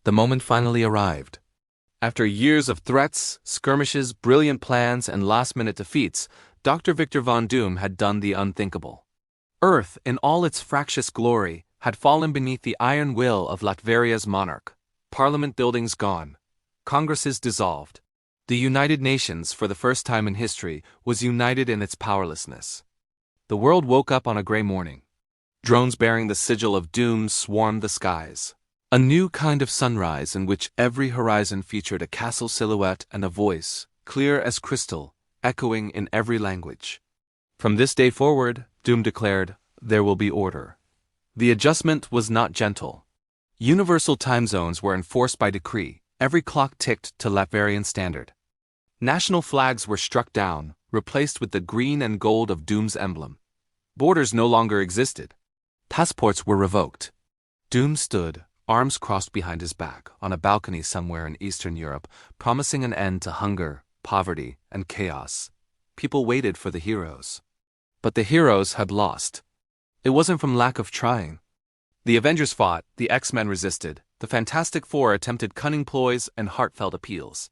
The moment finally arrived. After years of threats, skirmishes, brilliant plans, and last-minute defeats, Dr. Victor von Doom had done the unthinkable. Earth, in all its fractious glory, had fallen beneath the iron will of Latveria's monarch. Parliament buildings gone. Congresses dissolved. The United Nations, for the first time in history, was united in its powerlessness. The world woke up on a gray morning. Drones bearing the sigil of doom swarmed the skies. A new kind of sunrise in which every horizon featured a castle silhouette and a voice, clear as crystal, echoing in every language. From this day forward, Doom declared, there will be order. The adjustment was not gentle. Universal time zones were enforced by decree. Every clock ticked to Latverian standard. National flags were struck down, replaced with the green and gold of Doom's emblem. Borders no longer existed. Passports were revoked. Doom stood, arms crossed behind his back, on a balcony somewhere in Eastern Europe, promising an end to hunger, poverty, and chaos. People waited for the heroes. But the heroes had lost. It wasn't from lack of trying. The Avengers fought, the X-Men resisted, the Fantastic Four attempted cunning ploys and heartfelt appeals.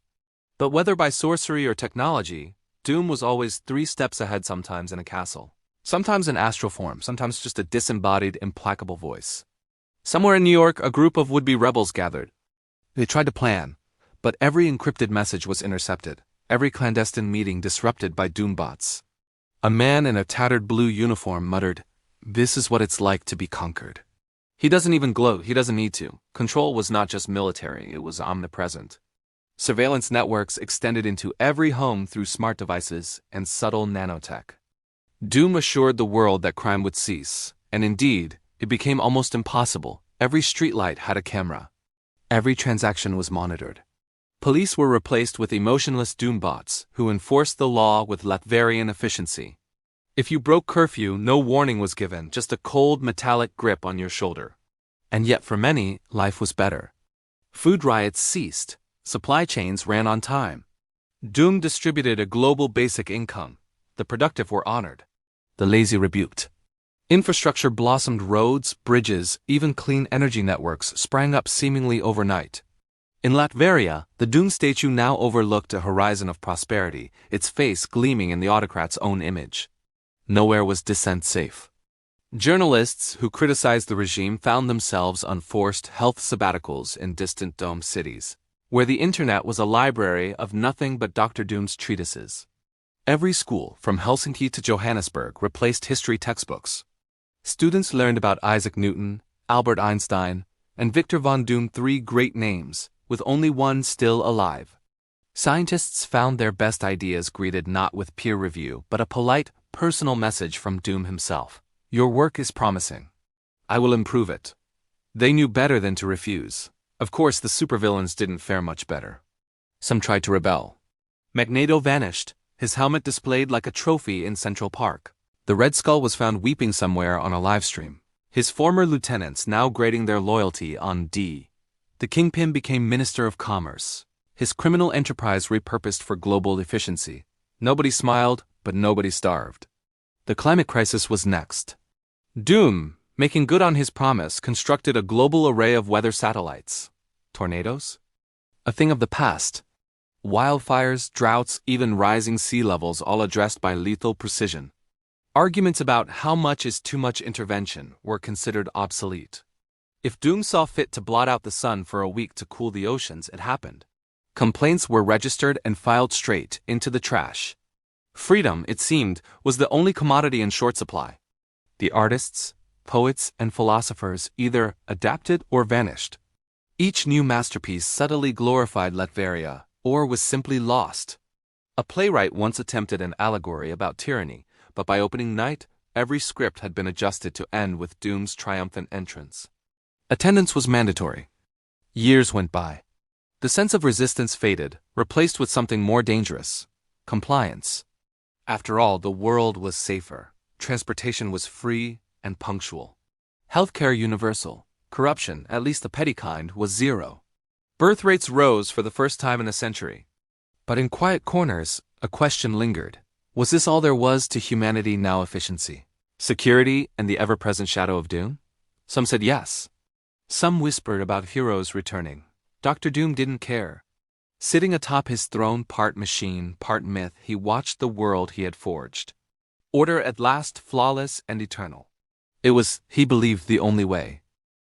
But whether by sorcery or technology, Doom was always 3 steps ahead, sometimes in a castle. Sometimes in astral form, sometimes just a disembodied, implacable voice. Somewhere in New York, a group of would-be rebels gathered. They tried to plan, but every encrypted message was intercepted, every clandestine meeting disrupted by Doombots. A man in a tattered blue uniform muttered, "This is what it's like to be conquered." He doesn't even gloat, he doesn't need to. Control was not just military, it was omnipresent. Surveillance networks extended into every home through smart devices and subtle nanotech. Doom assured the world that crime would cease, and indeed, it became almost impossible. Every streetlight had a camera. Every transaction was monitored. Police were replaced with emotionless Doombots who enforced the law with Latverian efficiency. If you broke curfew, no warning was given, just a cold metallic grip on your shoulder. And yet for many, life was better. Food riots ceased. Supply chains ran on time. Doom distributed a global basic income. The productive were honored. The lazy rebuked. Infrastructure blossomed. Roads, bridges, even clean energy networks sprang up seemingly overnight. In Latveria, the Doom statue now overlooked a horizon of prosperity, its face gleaming in the autocrat's own image. Nowhere was dissent safe. Journalists who criticized the regime found themselves on forced health sabbaticals in distant dome cities, where the internet was a library of nothing but Dr. Doom's treatises. Every school, from Helsinki to Johannesburg, replaced history textbooks. Students learned about Isaac Newton, Albert Einstein, and Victor von Doom, 3 great names, with only one still alive. Scientists found their best ideas greeted not with peer review, but a polite, personal message from Doom himself. Your work is promising. I will improve it. They knew better than to refuse. Of course, the supervillains didn't fare much better. Some tried to rebel. Magneto vanished, his helmet displayed like a trophy in Central Park. The Red Skull was found weeping somewhere on a livestream. His former lieutenants now grading their loyalty on D. The Kingpin became Minister of Commerce. His criminal enterprise repurposed for global efficiency. Nobody smiled, but nobody starved. The climate crisis was next. Doom, making good on his promise, constructed a global array of weather satellites. Tornadoes? A thing of the past. Wildfires, droughts, even rising sea levels, all addressed by lethal precision. Arguments about how much is too much intervention were considered obsolete. If Doom saw fit to blot out the sun for a week to cool the oceans, it happened. Complaints were registered and filed straight into the trash. Freedom, it seemed, was the only commodity in short supply. The artists, poets, and philosophers either adapted or vanished. Each new masterpiece subtly glorified Latveria, or was simply lost. A playwright once attempted an allegory about tyranny, but by opening night, every script had been adjusted to end with Doom's triumphant entrance. Attendance was mandatory. Years went by. The sense of resistance faded, replaced with something more dangerous: compliance. After all, the world was safer. Transportation was free and punctual. Healthcare universal. Corruption, at least the petty kind, was zero. Birth rates rose for the first time in a century. But in quiet corners, a question lingered. Was this all there was to humanity now? Efficiency, security, and the ever-present shadow of doom? Some said yes. Some whispered about heroes returning, Dr. Doom didn't care. Sitting atop his throne, part machine, part myth, he watched the world he had forged. Order at last, flawless and eternal. It was, he believed, the only way.